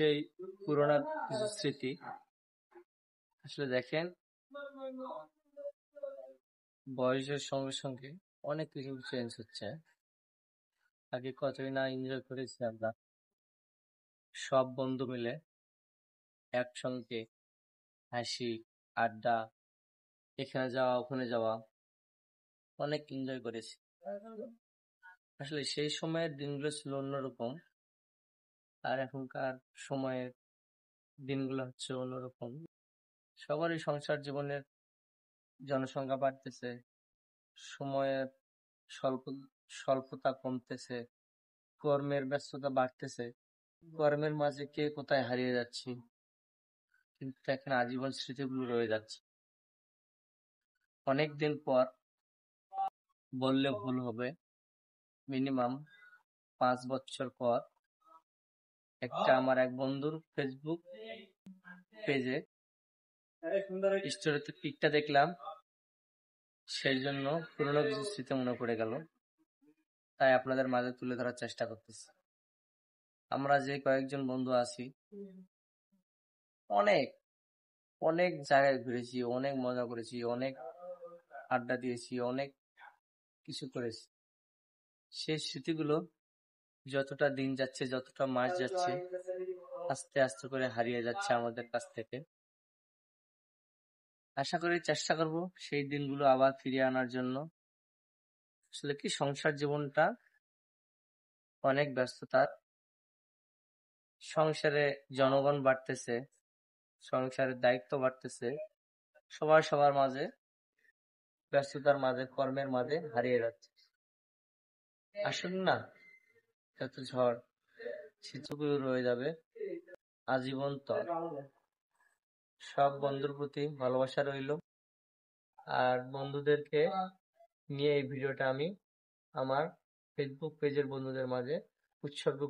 সেই পুরোনো কিছু স্মৃতি। আসলে দেখেন, বয়সের সঙ্গে সঙ্গে অনেক কিছু চেঞ্জ হচ্ছে। আগে কতই না এনজয় করেছি আমরা, সব বন্ধু মিলে একসঙ্গে হাসি, আড্ডা, এখানে যাওয়া ওখানে যাওয়া, অনেক এনজয় করেছি। আসলে সেই সময়ের দিনগুলো ছিল অন্যরকম, আর এখনকার সময়ের দিনগুলো হচ্ছে অন্যরকম। সবারই সংসার জীবনের জনসংখ্যা বাড়তেছে, সময়ের স্বল্প স্বল্পতা কমতেছে, কর্মের ব্যস্ততা বাড়তেছে, কর্মের মাঝে কে কোথায় হারিয়ে যাচ্ছি, কিন্তু এখানে আজীবন স্মৃতিগুলো রয়ে যাচ্ছে। অনেকদিন পর বললে ভুল হবে, মিনিমাম 5 বছর পর আমার এক বন্ধুর ফেসবুক পেজে স্টোরিতে পিকটা দেখলাম, সেই জন্য পুরোনো কিছু স্মৃতি মনে পড়ে গেল, তাই আপনাদের মাঝে তুলে ধরার চেষ্টা করতেছি। আমরা যে কয়েকজন বন্ধু আছি, অনেক অনেক জায়গায় ঘুরেছি, অনেক মজা করেছি, অনেক আড্ডা দিয়েছি, অনেক কিছু করেছি। সেই স্মৃতিগুলো যতটা দিন যাচ্ছে, যতটা মাস যাচ্ছে, আস্তে আস্তে করে হারিয়ে যাচ্ছে আমাদের কাছ থেকে। আশা করি চেষ্টা করব সেই দিনগুলো আবার ফিরিয়ে আনার জন্য। আসলে কি, সংসার জীবনটা অনেক ব্যস্ততার। সংসারে জনগণ বাড়তেছে, সংসারের দায়িত্ব বাড়তেছে, সবার সবার মাঝে, ব্যস্ততার মাঝে, কর্মের মাঝে হারিয়ে যাচ্ছে। আসুন না, যত ঝড় স্মৃতিগুলো রয়ে যাবে আজীবন তর। সব বন্ধুর প্রতি ভালোবাসা রইল, আর বন্ধুদেরকে নিয়ে এই ভিডিওটা আমি আমার ফেসবুক পেজের বন্ধুদের মাঝে উৎসর্গ